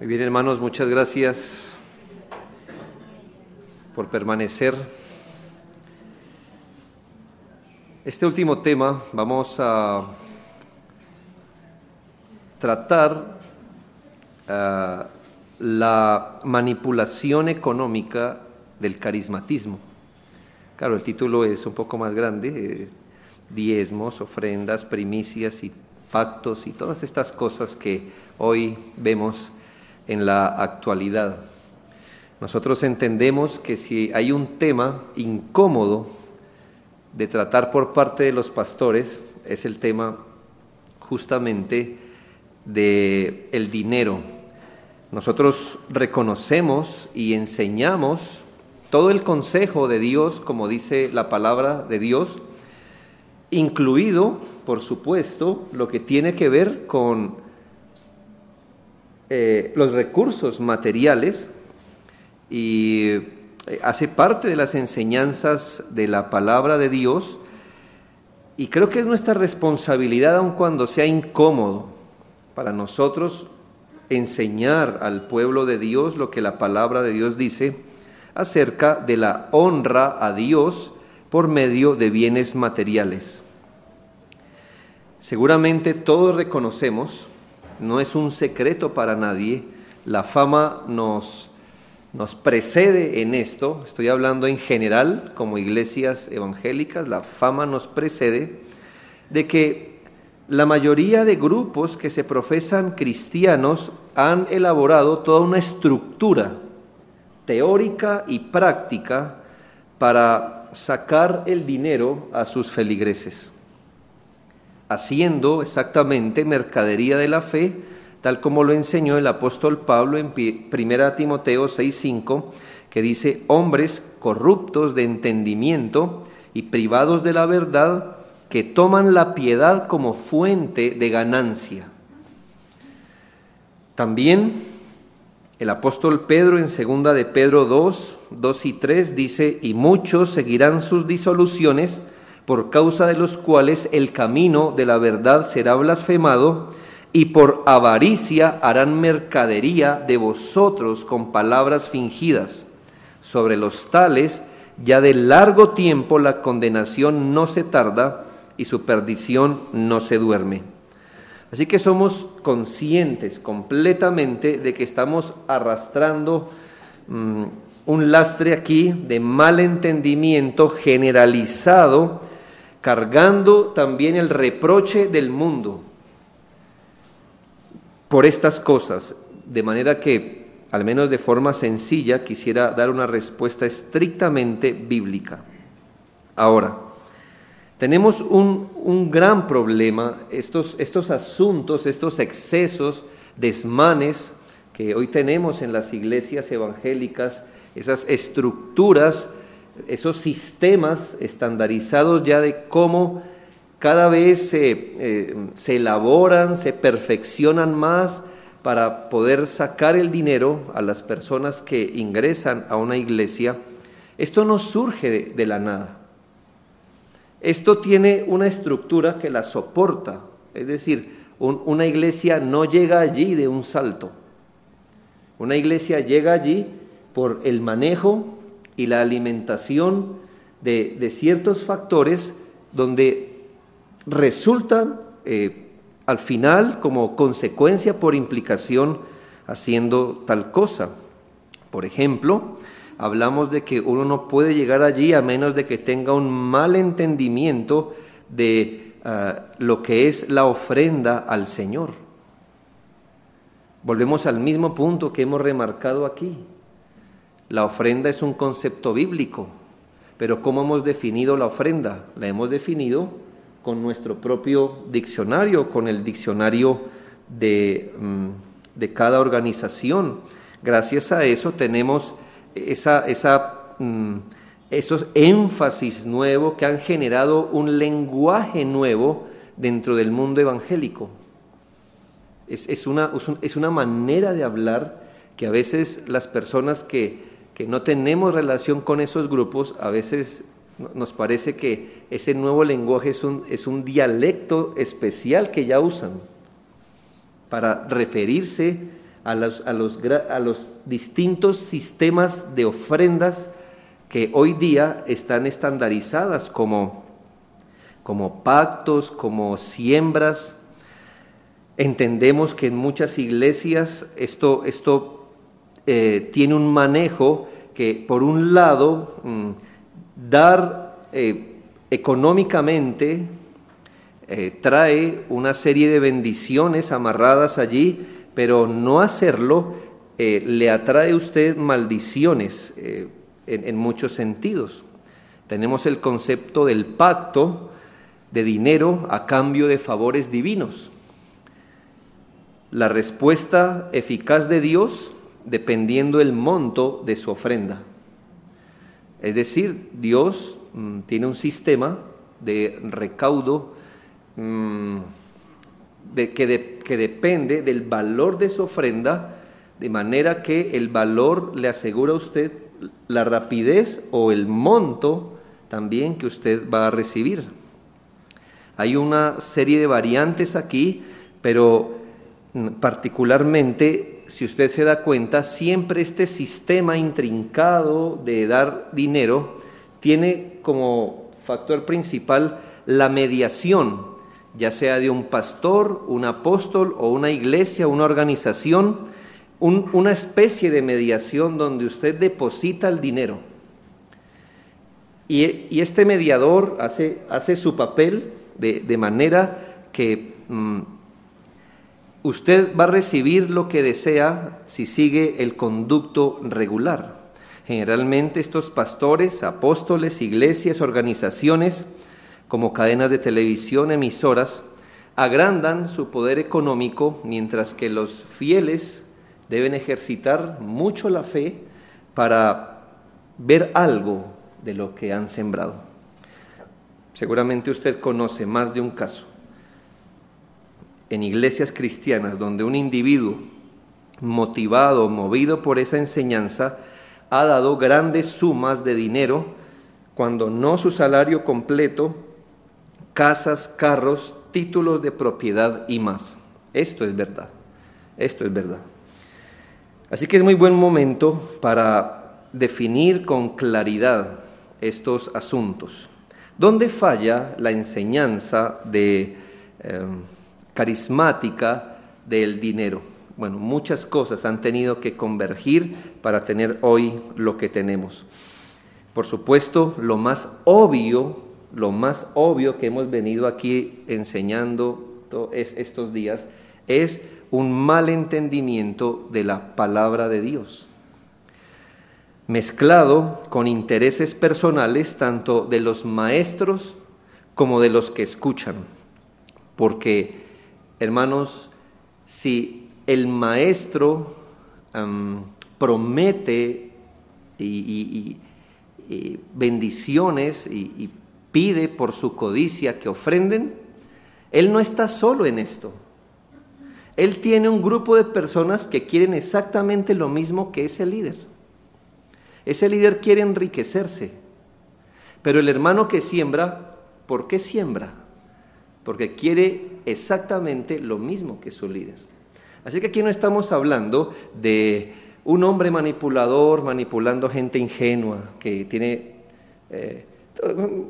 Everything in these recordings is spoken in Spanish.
Muy bien, hermanos, muchas gracias por permanecer. Este último tema vamos a tratar la manipulación económica del carismatismo. Claro, el título es un poco más grande, diezmos, ofrendas, primicias y pactos y todas estas cosas que hoy vemos en la actualidad. Nosotros entendemos que si hay un tema incómodo de tratar por parte de los pastores, es el tema justamente del dinero. Nosotros reconocemos y enseñamos todo el consejo de Dios, como dice la palabra de Dios, incluido, por supuesto, lo que tiene que ver con los recursos materiales, y hace parte de las enseñanzas de la palabra de Dios, y creo que es nuestra responsabilidad, aun cuando sea incómodo para nosotros, enseñar al pueblo de Dios lo que la palabra de Dios dice acerca de la honra a Dios por medio de bienes materiales. Seguramente todos reconocemos, no es un secreto para nadie, la fama nos precede en esto. Estoy hablando en general, como iglesias evangélicas, la fama nos precede de que la mayoría de grupos que se profesan cristianos han elaborado toda una estructura teórica y práctica para sacar el dinero a sus feligreses, haciendo exactamente mercadería de la fe, tal como lo enseñó el apóstol Pablo en 1 Timoteo 6:5, que dice: hombres corruptos de entendimiento y privados de la verdad, que toman la piedad como fuente de ganancia. También el apóstol Pedro en 2 de Pedro 2 y 3 dice: y muchos seguirán sus disoluciones, por causa de los cuales el camino de la verdad será blasfemado, y por avaricia harán mercadería de vosotros con palabras fingidas. Sobre los tales ya de largo tiempo la condenación no se tarda, y su perdición no se duerme. Así que somos conscientes completamente de que estamos arrastrando un lastre aquí de mal entendimiento generalizado, cargando también el reproche del mundo por estas cosas, de manera que, al menos de forma sencilla, quisiera dar una respuesta estrictamente bíblica. Ahora, tenemos un gran problema, estos asuntos, estos excesos, desmanes que hoy tenemos en las iglesias evangélicas, esas estructuras, esos sistemas estandarizados ya de cómo cada vez se elaboran, se perfeccionan más para poder sacar el dinero a las personas que ingresan a una iglesia. Esto no surge de la nada. Esto tiene una estructura que la soporta, es decir, una iglesia no llega allí de un salto. Una iglesia llega allí por el manejo y la alimentación de ciertos factores donde resultan al final, como consecuencia por implicación, haciendo tal cosa. Por ejemplo, hablamos de que uno no puede llegar allí a menos de que tenga un mal entendimiento de lo que es la ofrenda al Señor. Volvemos al mismo punto que hemos remarcado aquí. La ofrenda es un concepto bíblico, pero ¿cómo hemos definido la ofrenda? La hemos definido con nuestro propio diccionario, con el diccionario de cada organización. Gracias a eso tenemos esos énfasis nuevos que han generado un lenguaje nuevo dentro del mundo evangélico. Es una manera de hablar que a veces las personas que no tenemos relación con esos grupos, a veces nos parece que ese nuevo lenguaje es un dialecto especial que ya usan para referirse a los distintos sistemas de ofrendas que hoy día están estandarizadas como pactos, como siembras. Entendemos que en muchas iglesias esto tiene un manejo que, por un lado, dar económicamente trae una serie de bendiciones amarradas allí, pero no hacerlo le atrae a usted maldiciones en muchos sentidos. Tenemos el concepto del pacto de dinero a cambio de favores divinos. La respuesta eficaz de Dios dependiendo del monto de su ofrenda. Es decir, Dios tiene un sistema de recaudo que depende del valor de su ofrenda, de manera que el valor le asegura a usted la rapidez o el monto también que usted va a recibir. Hay una serie de variantes aquí, pero particularmente, si usted se da cuenta, siempre este sistema intrincado de dar dinero tiene como factor principal la mediación, ya sea de un pastor, un apóstol o una iglesia, una organización, una especie de mediación donde usted deposita el dinero. Y este mediador hace su papel de manera que usted va a recibir lo que desea si sigue el conducto regular. Generalmente estos pastores, apóstoles, iglesias, organizaciones, como cadenas de televisión, emisoras, agrandan su poder económico, mientras que los fieles deben ejercitar mucho la fe para ver algo de lo que han sembrado. Seguramente usted conoce más de un caso en iglesias cristianas donde un individuo motivado, movido por esa enseñanza, ha dado grandes sumas de dinero, cuando no su salario completo, casas, carros, títulos de propiedad y más. Esto es verdad, esto es verdad. Así que es muy buen momento para definir con claridad estos asuntos. ¿Dónde falla la enseñanza carismática del dinero? Bueno, muchas cosas han tenido que convergir para tener hoy lo que tenemos. Por supuesto, lo más obvio que hemos venido aquí enseñando estos días es un mal entendimiento de la palabra de Dios, mezclado con intereses personales tanto de los maestros como de los que escuchan. Porque, hermanos, si el maestro promete y bendiciones y pide por su codicia que ofrenden, él no está solo en esto. Él tiene un grupo de personas que quieren exactamente lo mismo que ese líder. Ese líder quiere enriquecerse, pero el hermano que siembra, ¿por qué siembra? Porque quiere exactamente lo mismo que su líder. Así que aquí no estamos hablando de un hombre manipulador, manipulando gente ingenua, que tiene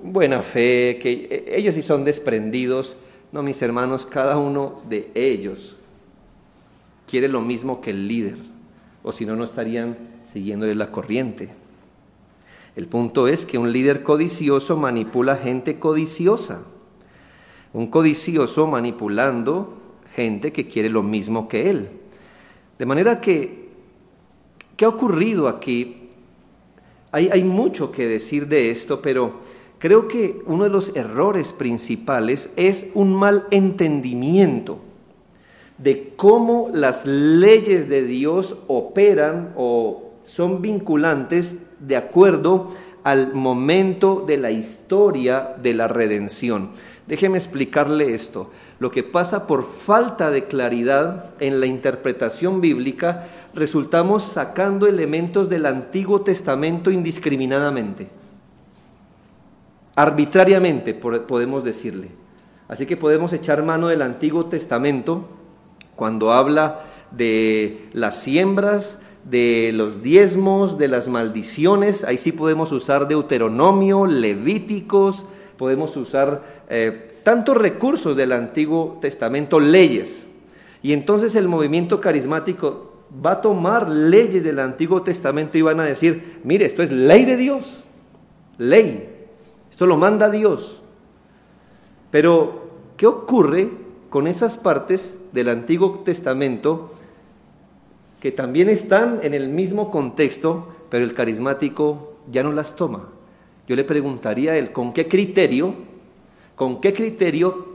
buena fe, que ellos sí son desprendidos. No, mis hermanos, cada uno de ellos quiere lo mismo que el líder, o si no, no estarían siguiéndole la corriente. El punto es que un líder codicioso manipula gente codiciosa. Un codicioso manipulando gente que quiere lo mismo que él. De manera que, ¿qué ha ocurrido aquí? Hay mucho que decir de esto, pero creo que uno de los errores principales es un mal entendimiento de cómo las leyes de Dios operan o son vinculantes de acuerdo al momento de la historia de la redención. Déjeme explicarle esto. Lo que pasa por falta de claridad en la interpretación bíblica, resultamos sacando elementos del Antiguo Testamento indiscriminadamente. Arbitrariamente, podemos decirle. Así que podemos echar mano del Antiguo Testamento cuando habla de las siembras, de los diezmos, de las maldiciones. Ahí sí podemos usar Deuteronomio, Levíticos, podemos usar tantos recursos del Antiguo Testamento, leyes. Y entonces el movimiento carismático va a tomar leyes del Antiguo Testamento y van a decir, mire, esto es ley de Dios, ley, esto lo manda Dios. Pero, ¿qué ocurre con esas partes del Antiguo Testamento que también están en el mismo contexto, pero el carismático ya no las toma? Yo le preguntaría a él, ¿con qué criterio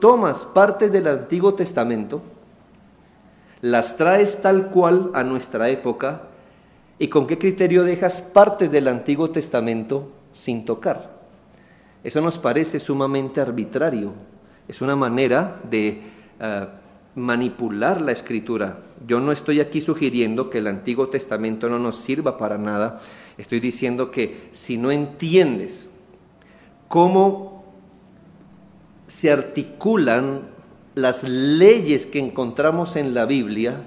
tomas partes del Antiguo Testamento, las traes tal cual a nuestra época, y con qué criterio dejas partes del Antiguo Testamento sin tocar? Eso nos parece sumamente arbitrario, es una manera de manipular la Escritura. Yo no estoy aquí sugiriendo que el Antiguo Testamento no nos sirva para nada, estoy diciendo que si no entiendes cómo se articulan las leyes que encontramos en la Biblia,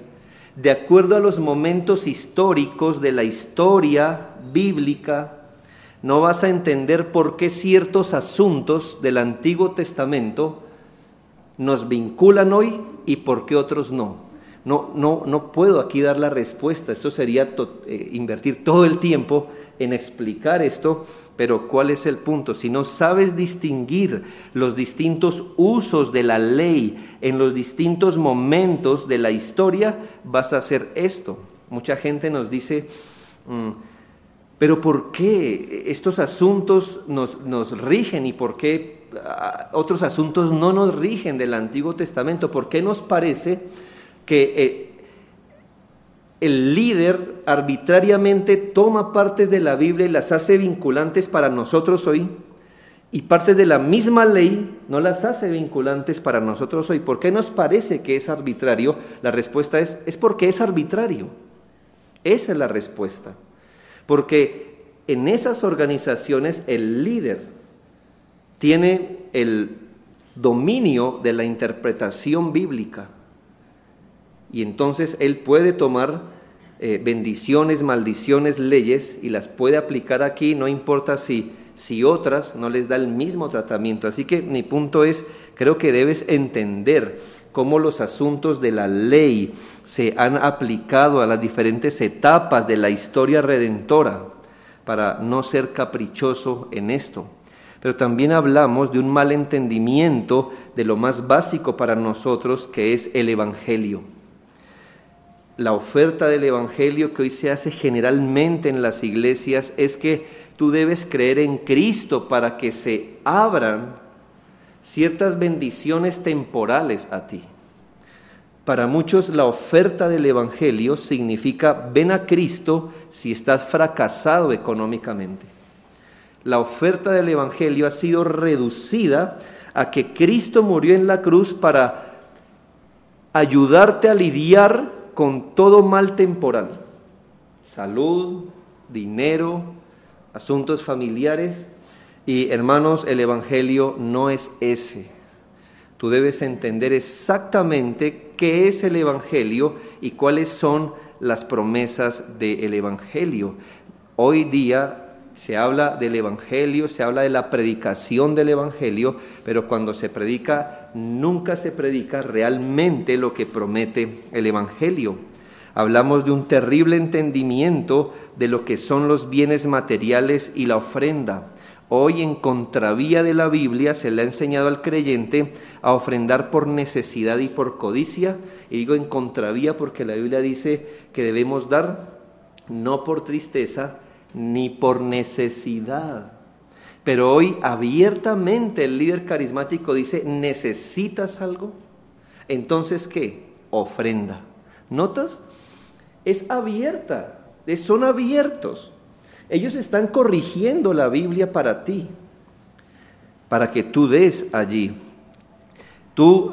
de acuerdo a los momentos históricos de la historia bíblica, no vas a entender por qué ciertos asuntos del Antiguo Testamento nos vinculan hoy y por qué otros no. No puedo aquí dar la respuesta, esto sería invertir todo el tiempo en explicar esto, pero ¿cuál es el punto? Si no sabes distinguir los distintos usos de la ley en los distintos momentos de la historia, vas a hacer esto. Mucha gente nos dice, pero ¿por qué estos asuntos nos rigen y por qué otros asuntos no nos rigen del Antiguo Testamento? ¿Por qué nos parece que el líder arbitrariamente toma partes de la Biblia y las hace vinculantes para nosotros hoy, y partes de la misma ley no las hace vinculantes para nosotros hoy? ¿Por qué nos parece que es arbitrario? La respuesta es porque es arbitrario. Esa es la respuesta. Porque en esas organizaciones el líder tiene el dominio de la interpretación bíblica. Y entonces él puede tomar bendiciones, maldiciones, leyes y las puede aplicar aquí, no importa si otras no les da el mismo tratamiento. Así que mi punto es, creo que debes entender cómo los asuntos de la ley se han aplicado a las diferentes etapas de la historia redentora, para no ser caprichoso en esto. Pero también hablamos de un mal entendimiento de lo más básico para nosotros, que es el Evangelio. La oferta del Evangelio que hoy se hace generalmente en las iglesias es que tú debes creer en Cristo para que se abran ciertas bendiciones temporales a ti. Para muchos la oferta del Evangelio significa ven a Cristo si estás fracasado económicamente. La oferta del Evangelio ha sido reducida a que Cristo murió en la cruz para ayudarte a lidiar con todo mal temporal, salud, dinero, asuntos familiares. Y hermanos, el Evangelio no es ese. Tú debes entender exactamente qué es el Evangelio y cuáles son las promesas del Evangelio. Hoy día se habla del Evangelio, se habla de la predicación del Evangelio, pero cuando se predica, nunca se predica realmente lo que promete el Evangelio. Hablamos de un terrible entendimiento de lo que son los bienes materiales y la ofrenda. Hoy, en contravía de la Biblia, se le ha enseñado al creyente a ofrendar por necesidad y por codicia. Y digo en contravía porque la Biblia dice que debemos dar no por tristeza ni por necesidad. Pero hoy abiertamente el líder carismático dice, ¿necesitas algo? Entonces, ¿qué? Ofrenda. ¿Notas? Es abierta, son abiertos. Ellos están corrigiendo la Biblia para ti, para que tú des allí. Tú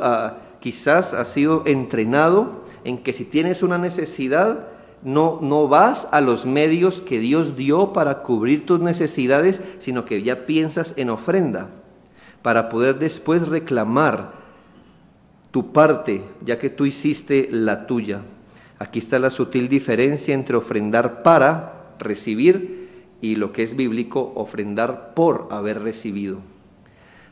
quizás has sido entrenado en que si tienes una necesidad, no vas a los medios que Dios dio para cubrir tus necesidades, sino que ya piensas en ofrenda, para poder después reclamar tu parte, ya que tú hiciste la tuya. Aquí está la sutil diferencia entre ofrendar para recibir y lo que es bíblico, ofrendar por haber recibido.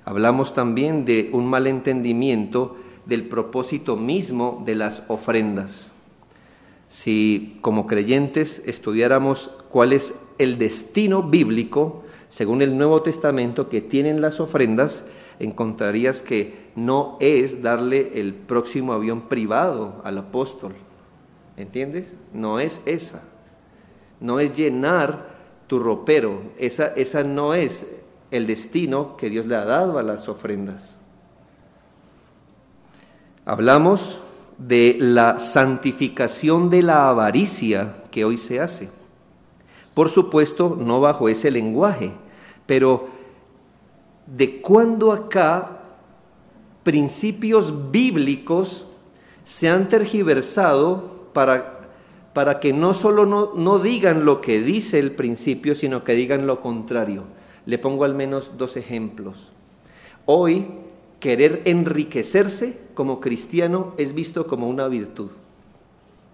Hablamos también de un mal entendimiento del propósito mismo de las ofrendas. Si como creyentes estudiáramos cuál es el destino bíblico, según el Nuevo Testamento, que tienen las ofrendas, encontrarías que no es darle el próximo avión privado al apóstol. ¿Entiendes? No es esa. No es llenar tu ropero. Esa no es el destino que Dios le ha dado a las ofrendas. Hablamos de la santificación de la avaricia que hoy se hace. Por supuesto, no bajo ese lenguaje, pero ¿de cuándo acá principios bíblicos se han tergiversado para que no solo no digan lo que dice el principio, sino que digan lo contrario? Le pongo al menos 2 ejemplos. Hoy, querer enriquecerse como cristiano es visto como una virtud.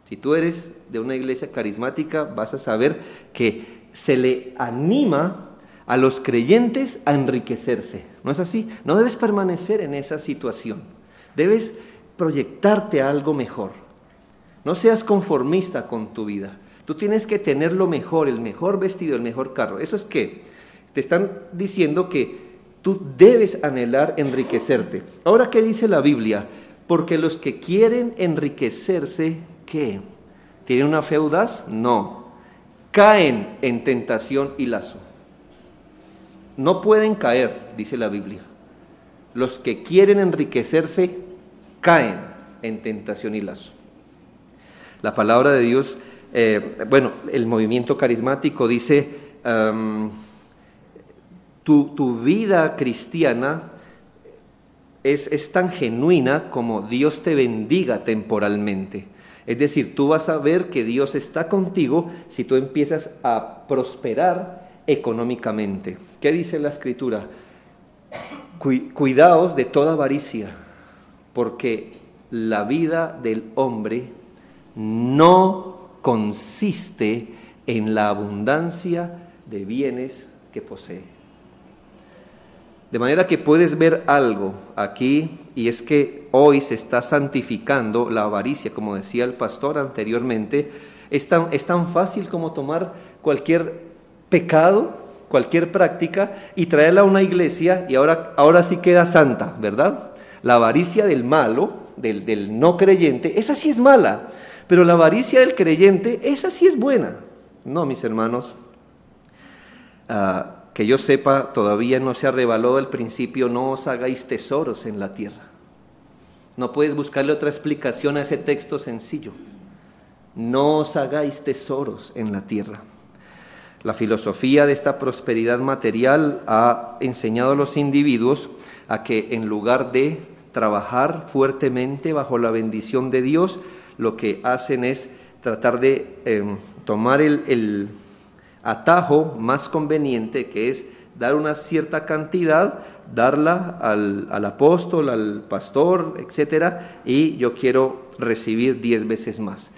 Si tú eres de una iglesia carismática, vas a saber que se le anima a los creyentes a enriquecerse. ¿No es así? No debes permanecer en esa situación. Debes proyectarte a algo mejor. No seas conformista con tu vida. Tú tienes que tener lo mejor, el mejor vestido, el mejor carro. ¿Eso es qué? Te están diciendo que tú debes anhelar enriquecerte. Ahora, ¿qué dice la Biblia? Porque los que quieren enriquecerse, ¿qué? ¿Tienen una fe audaz? No. Caen en tentación y lazo. No pueden caer, dice la Biblia. Los que quieren enriquecerse, caen en tentación y lazo. La palabra de Dios, el movimiento carismático dice, tu vida cristiana es tan genuina como Dios te bendiga temporalmente. Es decir, tú vas a ver que Dios está contigo si tú empiezas a prosperar económicamente. ¿Qué dice la Escritura? Cuidaos de toda avaricia, porque la vida del hombre no consiste en la abundancia de bienes que posee. De manera que puedes ver algo aquí, y es que hoy se está santificando la avaricia, como decía el pastor anteriormente. Es tan fácil como tomar cualquier pecado, cualquier práctica, y traerla a una iglesia, y ahora sí queda santa, ¿verdad? La avaricia del malo, del no creyente, esa sí es mala, pero la avaricia del creyente, esa sí es buena. No, mis hermanos, que yo sepa, todavía no se ha revelado el principio, no os hagáis tesoros en la tierra. No puedes buscarle otra explicación a ese texto sencillo. No os hagáis tesoros en la tierra. La filosofía de esta prosperidad material ha enseñado a los individuos a que en lugar de trabajar fuertemente bajo la bendición de Dios, lo que hacen es tratar de tomar el atajo más conveniente, que es dar una cierta cantidad, darla al apóstol, al pastor, etcétera, y yo quiero recibir 10 veces más.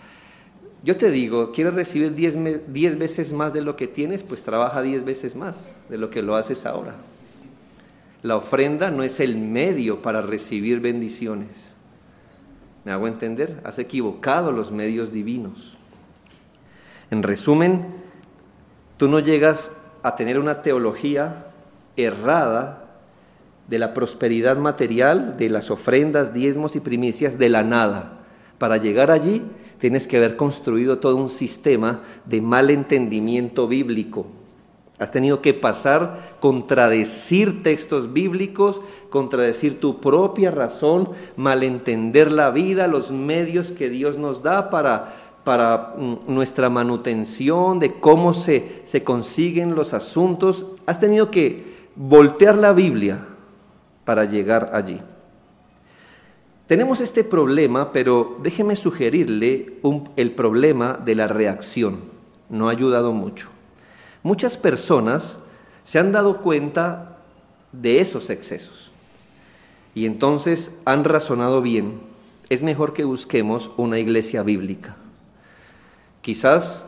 Yo te digo, ¿quieres recibir 10 veces más de lo que tienes? Pues trabaja 10 veces más de lo que lo haces ahora. La ofrenda no es el medio para recibir bendiciones. ¿Me hago entender? Has equivocado los medios divinos. En resumen, tú no llegas a tener una teología errada de la prosperidad material, de las ofrendas, diezmos y primicias, de la nada. Para llegar allí, tienes que haber construido todo un sistema de mal entendimiento bíblico. Has tenido que pasar, contradecir textos bíblicos, contradecir tu propia razón, malentender la vida, los medios que Dios nos da para nuestra manutención, de cómo se consiguen los asuntos. Has tenido que voltear la Biblia para llegar allí. Tenemos este problema, pero déjeme sugerirle el problema de la reacción. No ha ayudado mucho. Muchas personas se han dado cuenta de esos excesos y entonces han razonado bien. Es mejor que busquemos una iglesia bíblica. Quizás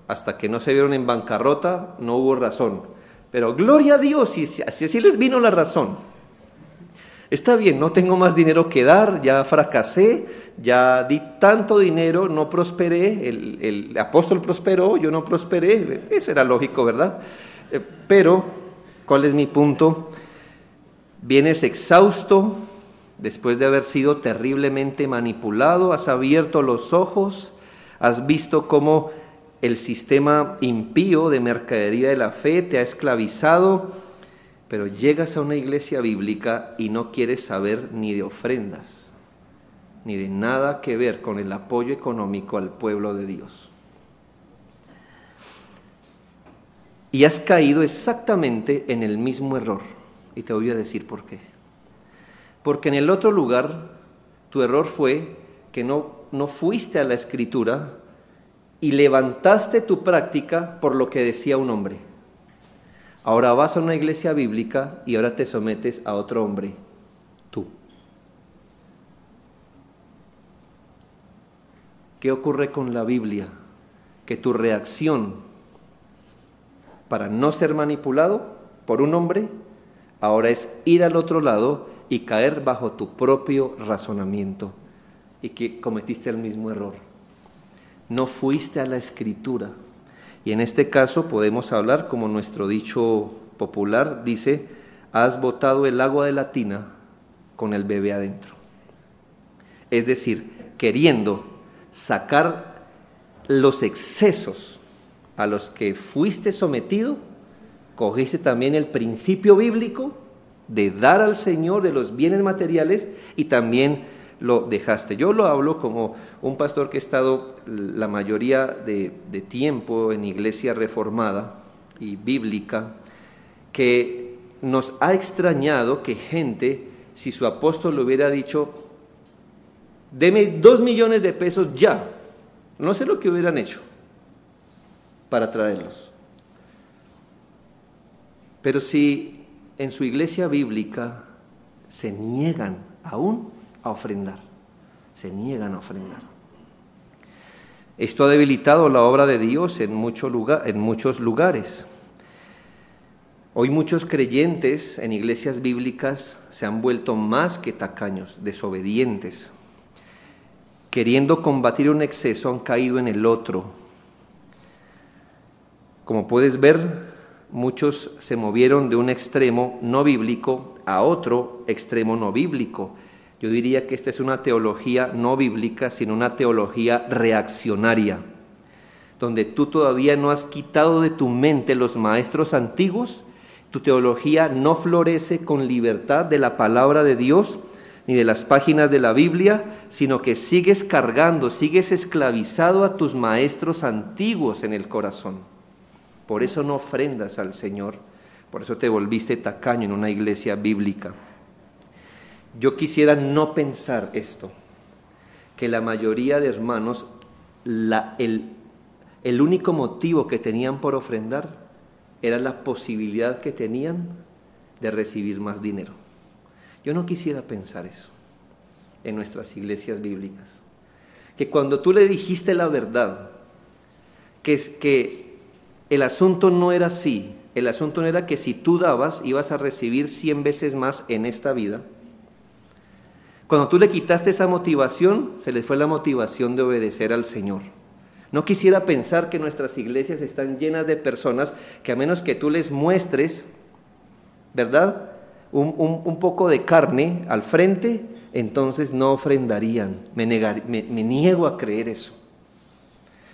hasta que no se vieron en bancarrota no hubo razón, pero gloria a Dios, si así les vino la razón. Está bien, no tengo más dinero que dar, ya fracasé, ya di tanto dinero, no prosperé, el apóstol prosperó, yo no prosperé, eso era lógico, ¿verdad? Pero, ¿cuál es mi punto? Vienes exhausto, después de haber sido terriblemente manipulado, has abierto los ojos, has visto cómo el sistema impío de mercadería de la fe te ha esclavizado, pero llegas a una iglesia bíblica y no quieres saber ni de ofrendas, ni de nada que ver con el apoyo económico al pueblo de Dios. Y has caído exactamente en el mismo error. Y te voy a decir por qué. Porque en el otro lugar, tu error fue que no fuiste a la Escritura y levantaste tu práctica por lo que decía un hombre. Ahora vas a una iglesia bíblica y ahora te sometes a otro hombre, tú. ¿Qué ocurre con la Biblia? Que tu reacción para no ser manipulado por un hombre ahora es ir al otro lado y caer bajo tu propio razonamiento, y que cometiste el mismo error. No fuiste a la Escritura. Y en este caso podemos hablar, como nuestro dicho popular dice, has botado el agua de la tina con el bebé adentro. Es decir, queriendo sacar los excesos a los que fuiste sometido, cogiste también el principio bíblico de dar al Señor de los bienes materiales y también lo dejaste. Yo lo hablo como un pastor que ha estado la mayoría de tiempo en iglesia reformada y bíblica, que nos ha extrañado que gente, si su apóstol le hubiera dicho, deme 2 millones de pesos ya, no sé lo que hubieran hecho para traerlos. Pero si en su iglesia bíblica se niegan aún a ofrendar, se niegan a ofrendar. Esto ha debilitado la obra de Dios en muchos lugares. Hoy muchos creyentes en iglesias bíblicas se han vuelto más que tacaños, desobedientes. Queriendo combatir un exceso han caído en el otro. Como puedes ver, muchos se movieron de un extremo no bíblico a otro extremo no bíblico. Yo diría que esta es una teología no bíblica, sino una teología reaccionaria, donde tú todavía no has quitado de tu mente los maestros antiguos, tu teología no florece con libertad de la palabra de Dios, ni de las páginas de la Biblia, sino que sigues cargando, sigues esclavizado a tus maestros antiguos en el corazón. Por eso no ofrendas al Señor, por eso te volviste tacaño en una iglesia bíblica. Yo quisiera no pensar esto, que la mayoría de hermanos, el único motivo que tenían por ofrendar era la posibilidad que tenían de recibir más dinero. Yo no quisiera pensar eso en nuestras iglesias bíblicas. Que cuando tú le dijiste la verdad, que el asunto no era así, el asunto no era que si tú dabas ibas a recibir 100 veces más en esta vida. Cuando tú le quitaste esa motivación, se les fue la motivación de obedecer al Señor. No quisiera pensar que nuestras iglesias están llenas de personas que a menos que tú les muestres, ¿verdad?, un poco de carne al frente, entonces no ofrendarían. Me niego a creer eso.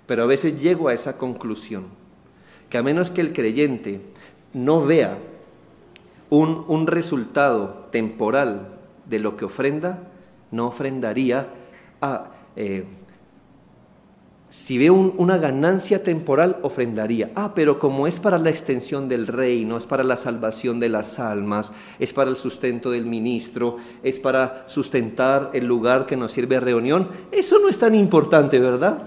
Pero a veces llego a esa conclusión, que a menos que el creyente no vea un resultado temporal de lo que ofrenda, no ofrendaría. Si ve una ganancia temporal, ofrendaría. Pero como es para la extensión del reino, es para la salvación de las almas, es para el sustento del ministro, es para sustentar el lugar que nos sirve de reunión, eso no es tan importante, ¿verdad?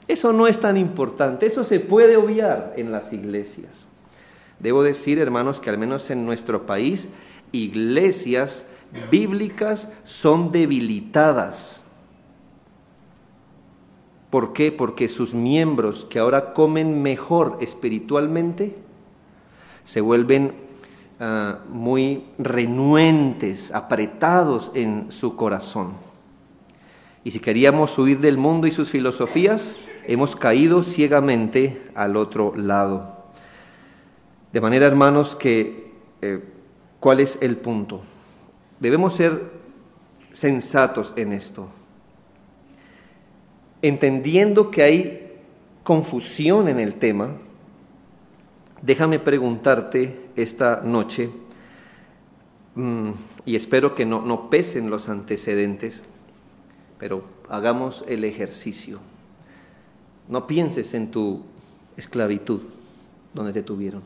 Eso no es tan importante, eso se puede obviar en las iglesias. Debo decir, hermanos, que al menos en nuestro país, iglesias bíblicas son debilitadas. ¿Por qué? Porque sus miembros, que ahora comen mejor espiritualmente, se vuelven muy renuentes, apretados en su corazón. Y si queríamos huir del mundo y sus filosofías, hemos caído ciegamente al otro lado. De manera, hermanos, que ¿cuál es el punto? Debemos ser sensatos en esto, entendiendo que hay confusión en el tema. Déjame preguntarte esta noche, y espero que no pesen los antecedentes, pero hagamos el ejercicio. No pienses en tu esclavitud, donde te tuvieron,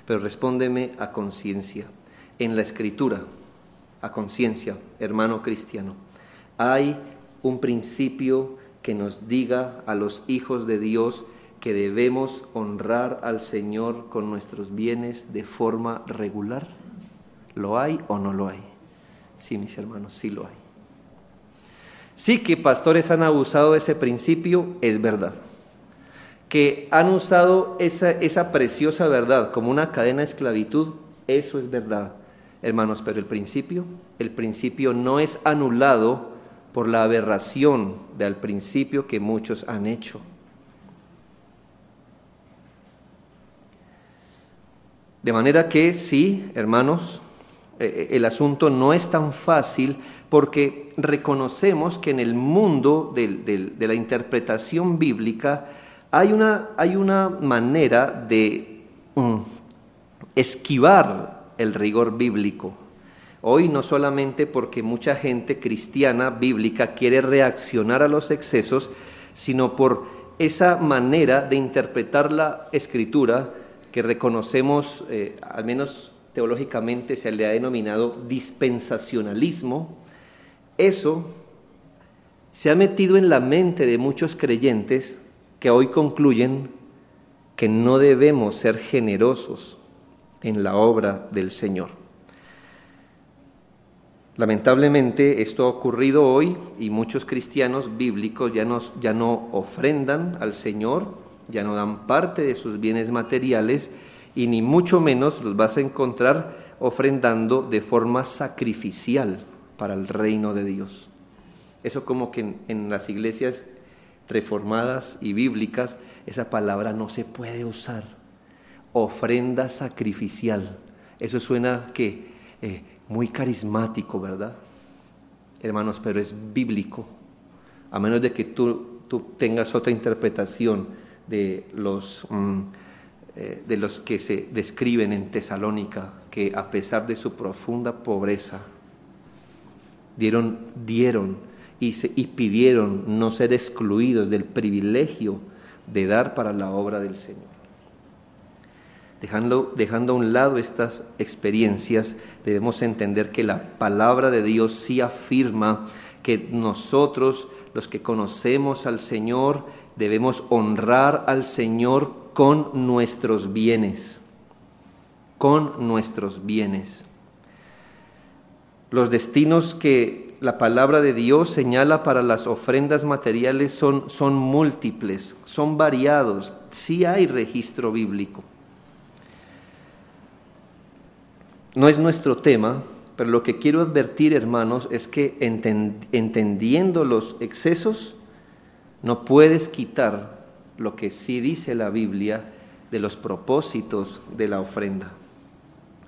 pero respóndeme a conciencia. En la Escritura, a conciencia, hermano cristiano, hay un principio que nos diga a los hijos de Dios que debemos honrar al Señor con nuestros bienes de forma regular. ¿Lo hay o no lo hay? Sí, mis hermanos, sí lo hay. Sí que pastores han abusado de ese principio, es verdad. Que han usado esa preciosa verdad como una cadena de esclavitud, eso es verdad, hermanos, pero el principio no es anulado por la aberración del principio que muchos han hecho. De manera que sí, hermanos, el asunto no es tan fácil, porque reconocemos que en el mundo de la interpretación bíblica hay una manera de esquivar el rigor bíblico. Hoy no solamente porque mucha gente cristiana bíblica quiere reaccionar a los excesos, sino por esa manera de interpretar la Escritura que reconocemos, al menos teológicamente se le ha denominado dispensacionalismo. Eso se ha metido en la mente de muchos creyentes que hoy concluyen que no debemos ser generosos en la obra del Señor. Lamentablemente esto ha ocurrido hoy y muchos cristianos bíblicos ya no ofrendan al Señor, ya no dan parte de sus bienes materiales, y ni mucho menos los vas a encontrar ofrendando de forma sacrificial para el reino de Dios. Eso como que en las iglesias reformadas y bíblicas esa palabra no se puede usar. Ofrenda sacrificial. Eso suena muy carismático, ¿verdad? Hermanos, pero es bíblico. A menos de que tú tengas otra interpretación de los que se describen en Tesalónica, que a pesar de su profunda pobreza, dieron y pidieron no ser excluidos del privilegio de dar para la obra del Señor. Dejando a un lado estas experiencias, debemos entender que la palabra de Dios sí afirma que nosotros, los que conocemos al Señor, debemos honrar al Señor con nuestros bienes. Con nuestros bienes. Los destinos que la palabra de Dios señala para las ofrendas materiales son múltiples, son variados. Sí hay registro bíblico. No es nuestro tema, pero lo que quiero advertir, hermanos, es que entendiendo los excesos, no puedes quitar lo que sí dice la Biblia de los propósitos de la ofrenda.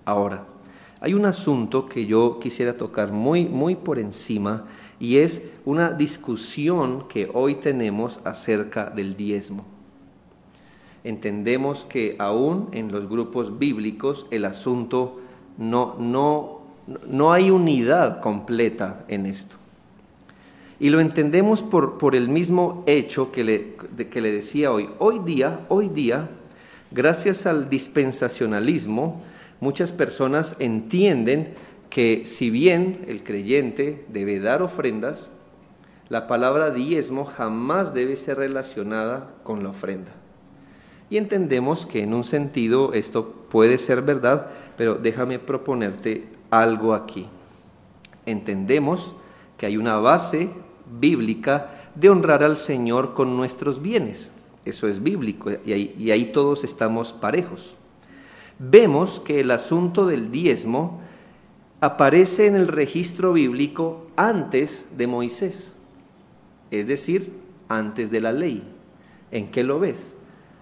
Ahora, hay un asunto que yo quisiera tocar muy por encima, y es una discusión que hoy tenemos acerca del diezmo. Entendemos que aún en los grupos bíblicos el asunto no hay unidad completa en esto. Y lo entendemos por el mismo hecho que le decía hoy. Hoy día, gracias al dispensacionalismo, muchas personas entienden que si bien el creyente debe dar ofrendas, la palabra diezmo jamás debe ser relacionada con la ofrenda. Y entendemos que en un sentido esto puede ser verdad, pero déjame proponerte algo aquí. Entendemos que hay una base bíblica de honrar al Señor con nuestros bienes. Eso es bíblico y ahí todos estamos parejos. Vemos que el asunto del diezmo aparece en el registro bíblico antes de Moisés, es decir, antes de la ley. ¿En qué lo ves?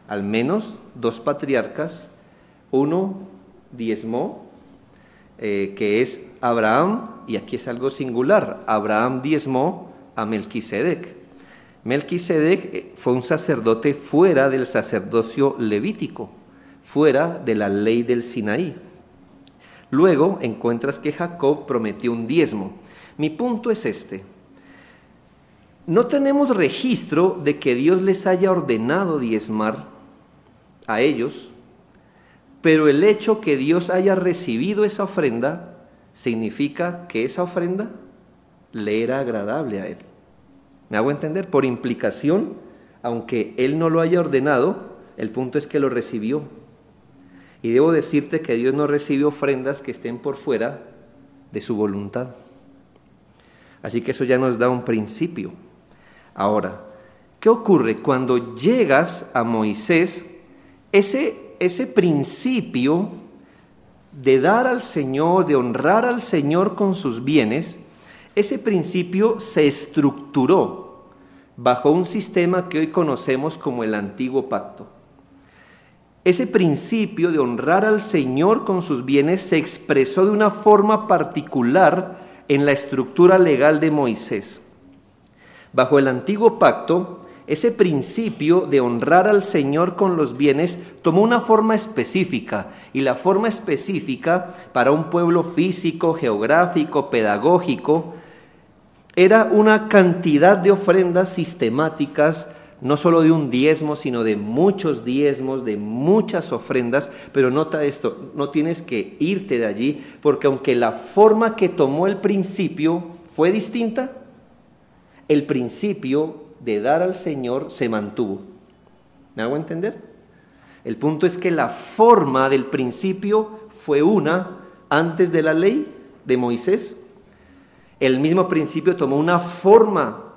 Al menos 2 patriarcas, uno diezmó, que es Abraham, y aquí es algo singular, Abraham diezmó a Melquisedec. Melquisedec fue un sacerdote fuera del sacerdocio levítico, fuera de la ley del Sinaí. Luego encuentras que Jacob prometió un diezmo. Mi punto es este: no tenemos registro de que Dios les haya ordenado diezmar a ellos, pero el hecho que Dios haya recibido esa ofrenda significa que esa ofrenda le era agradable a Él. ¿Me hago entender? Por implicación, aunque Él no lo haya ordenado, el punto es que lo recibió. Y debo decirte que Dios no recibe ofrendas que estén por fuera de su voluntad. Así que eso ya nos da un principio. Ahora, ¿qué ocurre? Cuando llegas a Moisés, ese principio de dar al Señor, de honrar al Señor con sus bienes, ese principio se estructuró bajo un sistema que hoy conocemos como el Antiguo Pacto. Ese principio de honrar al Señor con sus bienes se expresó de una forma particular en la estructura legal de Moisés. Bajo el Antiguo Pacto, ese principio de honrar al Señor con los bienes tomó una forma específica, y la forma específica para un pueblo físico, geográfico, pedagógico, era una cantidad de ofrendas sistemáticas, no solo de un diezmo, sino de muchos diezmos, de muchas ofrendas. Pero nota esto, no tienes que irte de allí, porque aunque la forma que tomó el principio fue distinta, el principio de dar al Señor se mantuvo. ¿Me hago entender? El punto es que la forma del principio fue una antes de la ley de Moisés. El mismo principio tomó una forma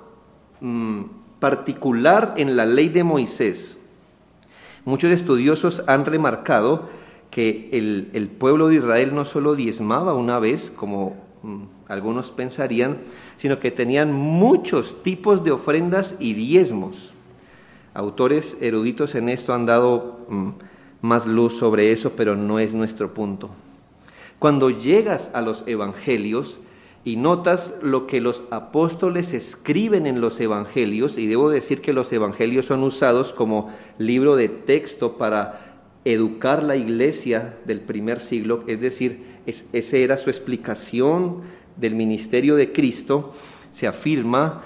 particular en la ley de Moisés. Muchos estudiosos han remarcado que el pueblo de Israel no solo diezmaba una vez, como algunos pensarían, sino que tenían muchos tipos de ofrendas y diezmos. Autores eruditos en esto han dado más luz sobre eso, pero no es nuestro punto. Cuando llegas a los evangelios y notas lo que los apóstoles escriben en los evangelios, y debo decir que los evangelios son usados como libro de texto para educar la iglesia del primer siglo, es decir, esa era su explicación del ministerio de Cristo. Se afirma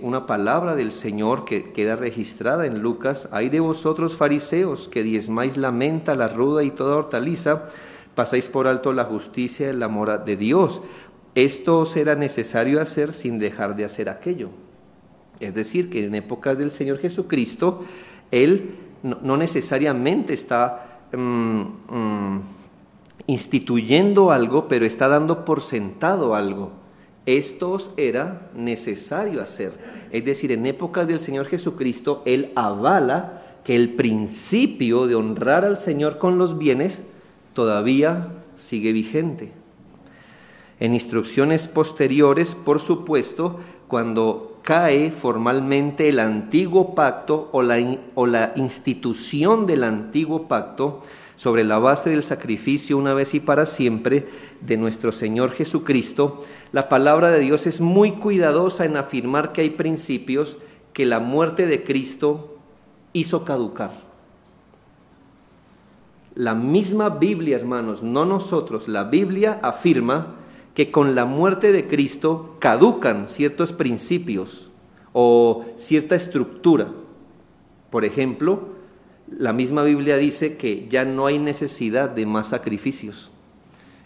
una palabra del Señor que queda registrada en Lucas: «Ay de vosotros, fariseos, que diezmáis la menta, la ruda y toda hortaliza, pasáis por alto la justicia y el amor de Dios. Esto os era necesario hacer sin dejar de hacer aquello». Es decir, que en épocas del Señor Jesucristo, Él no necesariamente está instituyendo algo, pero está dando por sentado algo. Esto os era necesario hacer. Es decir, en épocas del Señor Jesucristo, Él avala que el principio de honrar al Señor con los bienes todavía sigue vigente. En instrucciones posteriores, por supuesto, cuando cae formalmente el antiguo pacto o la institución del antiguo pacto sobre la base del sacrificio una vez y para siempre de nuestro Señor Jesucristo, la palabra de Dios es muy cuidadosa en afirmar que hay principios que la muerte de Cristo hizo caducar. La misma Biblia, hermanos, no nosotros, la Biblia afirma que con la muerte de Cristo caducan ciertos principios o cierta estructura. Por ejemplo, la misma Biblia dice que ya no hay necesidad de más sacrificios.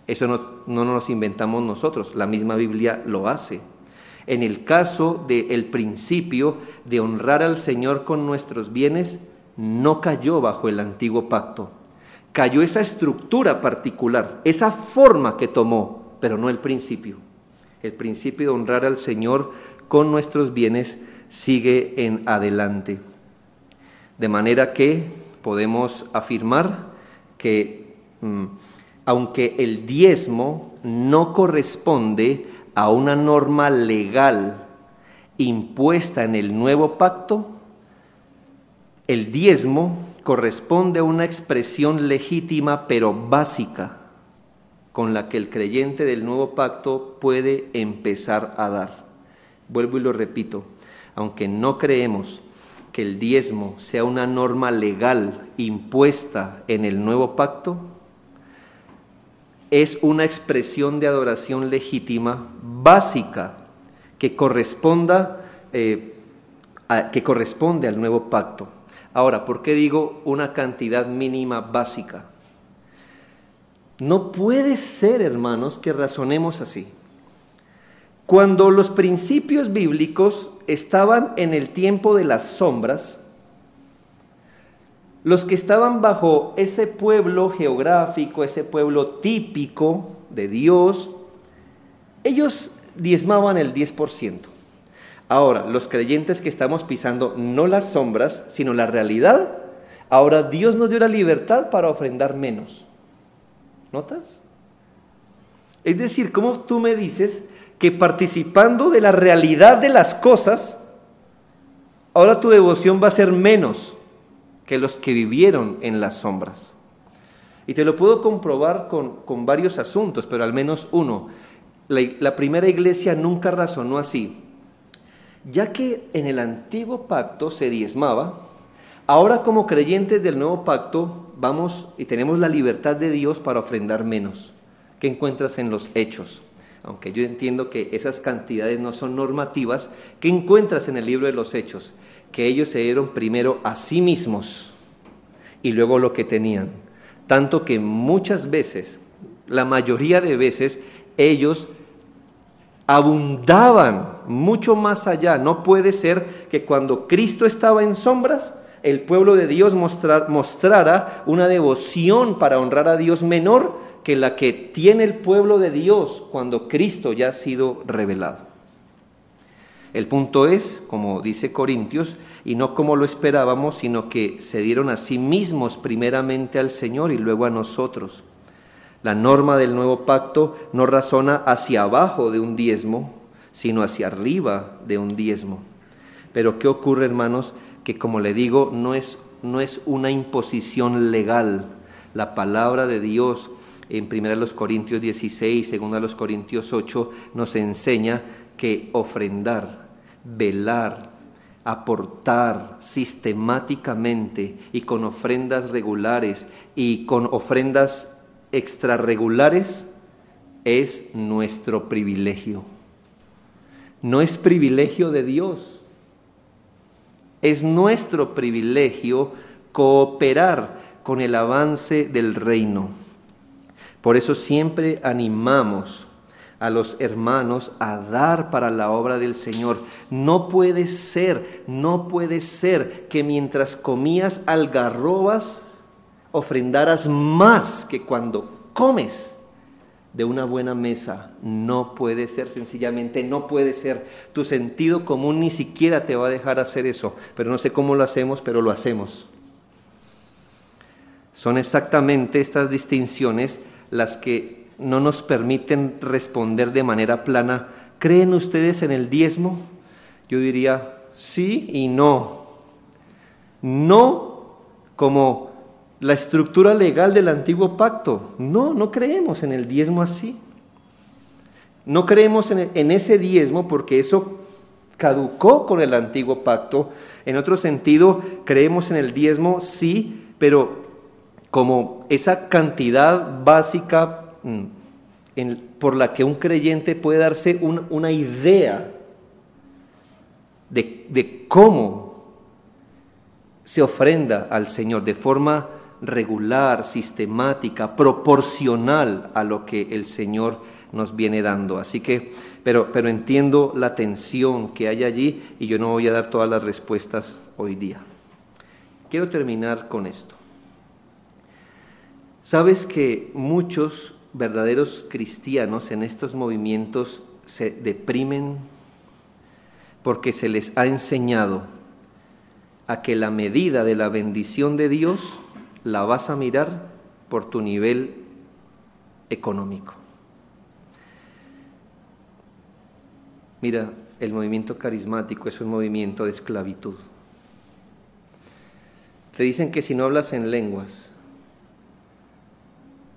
Eso no nos inventamos nosotros, la misma Biblia lo hace. En el caso del principio de honrar al Señor con nuestros bienes, no cayó bajo el antiguo pacto. Cayó esa estructura particular, esa forma que tomó, pero no el principio. El principio de honrar al Señor con nuestros bienes sigue en adelante. De manera que podemos afirmar que aunque el diezmo no corresponde a una norma legal impuesta en el nuevo pacto, el diezmo corresponde a una expresión legítima pero básica con la que el creyente del nuevo pacto puede empezar a dar. Vuelvo y lo repito, aunque no creemos que el diezmo sea una norma legal impuesta en el nuevo pacto, es una expresión de adoración legítima básica que corresponde al nuevo pacto. Ahora, ¿por qué digo una cantidad mínima básica? No puede ser, hermanos, que razonemos así. Cuando los principios bíblicos estaban en el tiempo de las sombras, los que estaban bajo ese pueblo geográfico, ese pueblo típico de Dios, ellos diezmaban el 10%. Ahora, los creyentes que estamos pisando no las sombras, sino la realidad, ahora Dios nos dio la libertad para ofrendar menos. ¿Notas? Es decir, ¿cómo tú me dices que participando de la realidad de las cosas, ahora tu devoción va a ser menos que los que vivieron en las sombras? Y te lo puedo comprobar con varios asuntos, pero al menos uno. La primera iglesia nunca razonó así. Ya que en el antiguo pacto se diezmaba, ahora como creyentes del nuevo pacto vamos y tenemos la libertad de Dios para ofrendar menos. ¿Qué encuentras en los Hechos? Aunque yo entiendo que esas cantidades no son normativas, ¿qué encuentras en el libro de los Hechos? Que ellos se dieron primero a sí mismos y luego lo que tenían. Tanto que muchas veces, la mayoría de veces, ellos abundaban mucho más allá. No puede ser que cuando Cristo estaba en sombras, el pueblo de Dios mostrara una devoción para honrar a Dios menor que la que tiene el pueblo de Dios cuando Cristo ya ha sido revelado. El punto es, como dice Corintios, y no como lo esperábamos, sino que se dieron a sí mismos primeramente al Señor y luego a nosotros. La norma del nuevo pacto no razona hacia abajo de un diezmo, sino hacia arriba de un diezmo. Pero ¿qué ocurre, hermanos? Que como le digo, no es una imposición legal. La palabra de Dios en 1 Corintios 16, 2 Corintios 8, nos enseña que ofrendar, velar, aportar sistemáticamente y con ofrendas regulares y con ofrendas extrarregulares es nuestro privilegio. No es privilegio de Dios. Es nuestro privilegio cooperar con el avance del reino. Por eso siempre animamos a los hermanos a dar para la obra del Señor. No puede ser que mientras comías algarrobas ofrendaras más que cuando comes de una buena mesa. No puede ser, sencillamente no puede ser. Tu sentido común ni siquiera te va a dejar hacer eso, pero no sé cómo lo hacemos, pero lo hacemos. Son exactamente estas distinciones las que no nos permiten responder de manera plana. ¿Creen ustedes en el diezmo? Yo diría sí y no. No como la estructura legal del antiguo pacto. No creemos en el diezmo así. No creemos en ese diezmo porque eso caducó con el antiguo pacto. En otro sentido, creemos en el diezmo, sí, pero como esa cantidad básica por la que un creyente puede darse una idea de cómo se ofrenda al Señor de forma regular, sistemática, proporcional a lo que el Señor nos viene dando. Así que, pero entiendo la tensión que hay allí y yo no voy a dar todas las respuestas hoy día. Quiero terminar con esto. ¿Sabes que muchos verdaderos cristianos en estos movimientos se deprimen porque se les ha enseñado a que la medida de la bendición de Dios la vas a mirar por tu nivel económico. Mira, el movimiento carismático es un movimiento de esclavitud. Te dicen que si no hablas en lenguas,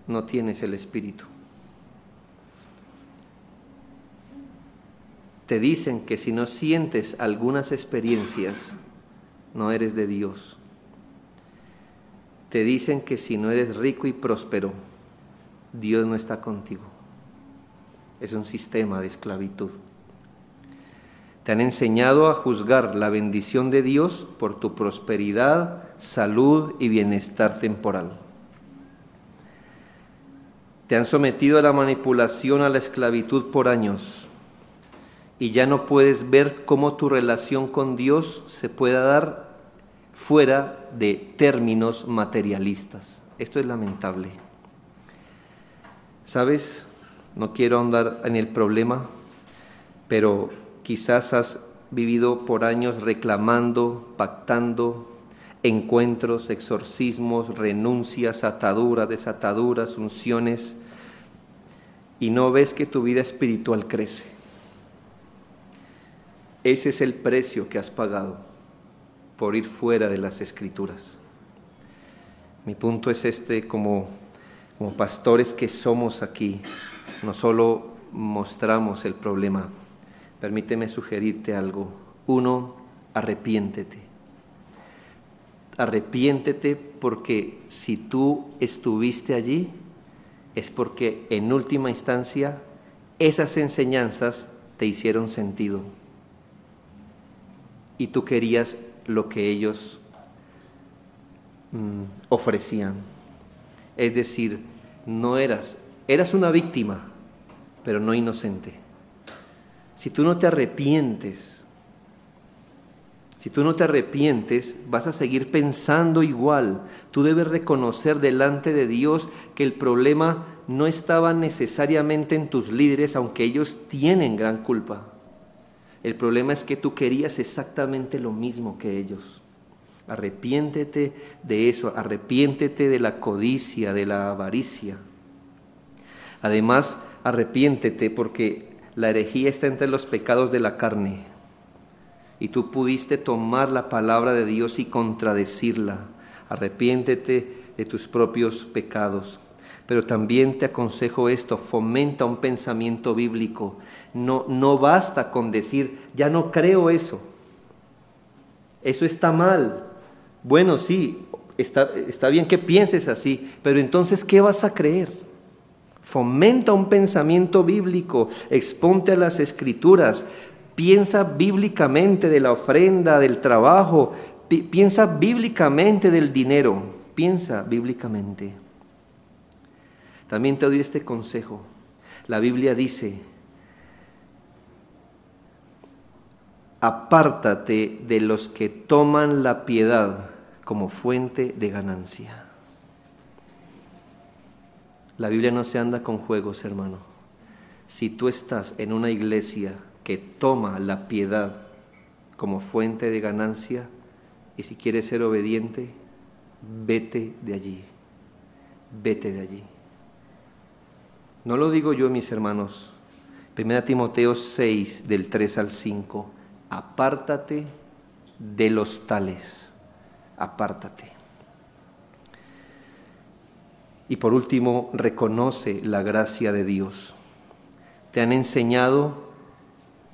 no tienes el Espíritu. Te dicen que si no sientes algunas experiencias, no eres de Dios. Te dicen que si no eres rico y próspero, Dios no está contigo. Es un sistema de esclavitud. Te han enseñado a juzgar la bendición de Dios por tu prosperidad, salud y bienestar temporal. Te han sometido a la manipulación, a la esclavitud por años, y ya no puedes ver cómo tu relación con Dios se pueda dar fuera de términos materialistas. Esto es lamentable. ¿Sabes? No quiero ahondar en el problema, pero quizás has vivido por años reclamando, pactando, encuentros, exorcismos, renuncias, ataduras, desataduras, unciones, y no ves que tu vida espiritual crece. Ese es el precio que has pagado por ir fuera de las Escrituras. Mi punto es este: como pastores que somos aquí, no solo mostramos el problema. Permíteme sugerirte algo. 1, arrepiéntete. Arrepiéntete, porque si tú estuviste allí, es porque en última instancia esas enseñanzas te hicieron sentido y tú querías lo que ellos ofrecían. Es decir, eras una víctima, pero no inocente. Si tú no te arrepientes, vas a seguir pensando igual. Tú debes reconocer delante de Dios que el problema no estaba necesariamente en tus líderes, aunque ellos tienen gran culpa. El problema es que tú querías exactamente lo mismo que ellos. Arrepiéntete de eso, arrepiéntete de la codicia, de la avaricia. Además, arrepiéntete porque la herejía está entre los pecados de la carne. Y tú pudiste tomar la palabra de Dios y contradecirla. Arrepiéntete de tus propios pecados. Pero también te aconsejo esto: fomenta un pensamiento bíblico. No basta con decir, ya no creo eso. Eso está mal. Bueno, sí, está bien que pienses así, pero entonces, ¿qué vas a creer? Fomenta un pensamiento bíblico, exponte a las Escrituras. Piensa bíblicamente de la ofrenda, del trabajo, piensa bíblicamente del dinero, piensa bíblicamente. También te doy este consejo. La Biblia dice: apártate de los que toman la piedad como fuente de ganancia. La Biblia no se anda con juegos, hermano. Si tú estás en una iglesia que toma la piedad como fuente de ganancia, y si quieres ser obediente, vete de allí. Vete de allí. No lo digo yo, mis hermanos. 1 Timoteo 6, del 3 al 5. Apártate de los tales. Apártate. Y por último, reconoce la gracia de Dios. Te han enseñado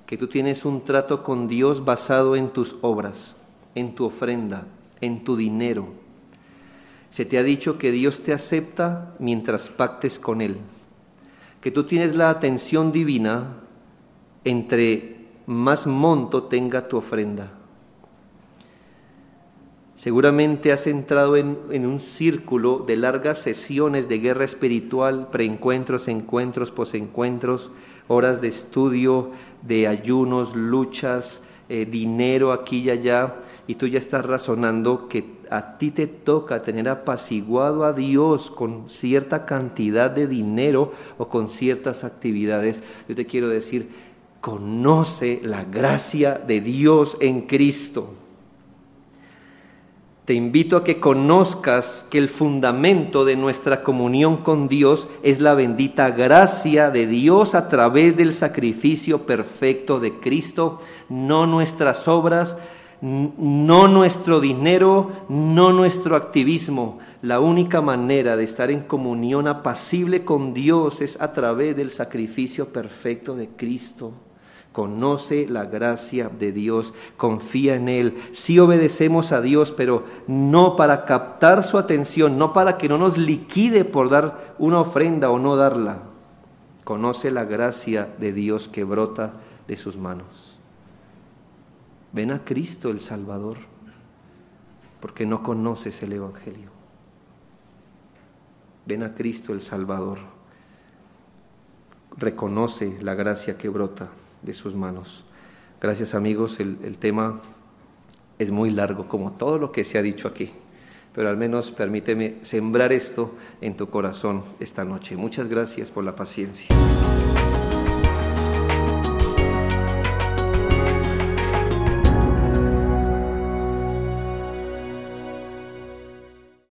que tú tienes un trato con Dios basado en tus obras, en tu ofrenda, en tu dinero. Se te ha dicho que Dios te acepta mientras pactes con Él, que tú tienes la atención divina entre más monto tenga tu ofrenda. Seguramente has entrado en un círculo de largas sesiones de guerra espiritual, preencuentros, encuentros, posencuentros, horas de estudio, de ayunos, luchas, dinero aquí y allá, y tú ya estás razonando que a ti te toca tener apaciguado a Dios con cierta cantidad de dinero o con ciertas actividades. Yo te quiero decir, Conoce la gracia de Dios en Cristo. Te invito a que conozcas que el fundamento de nuestra comunión con Dios es la bendita gracia de Dios a través del sacrificio perfecto de Cristo, no nuestras obras, no nuestro dinero, no nuestro activismo. La única manera de estar en comunión apacible con Dios es a través del sacrificio perfecto de Cristo. Conoce la gracia de Dios, confía en Él. Sí obedecemos a Dios, pero no para captar su atención, no para que no nos liquide por dar una ofrenda o no darla. Conoce la gracia de Dios que brota de sus manos. Ven a Cristo el Salvador, porque no conoces el Evangelio. Ven a Cristo el Salvador. Reconoce la gracia que brota de sus manos. Gracias, amigos. El tema es muy largo, como todo lo que se ha dicho aquí, pero al menos permíteme sembrar esto en tu corazón esta noche. Muchas gracias por la paciencia.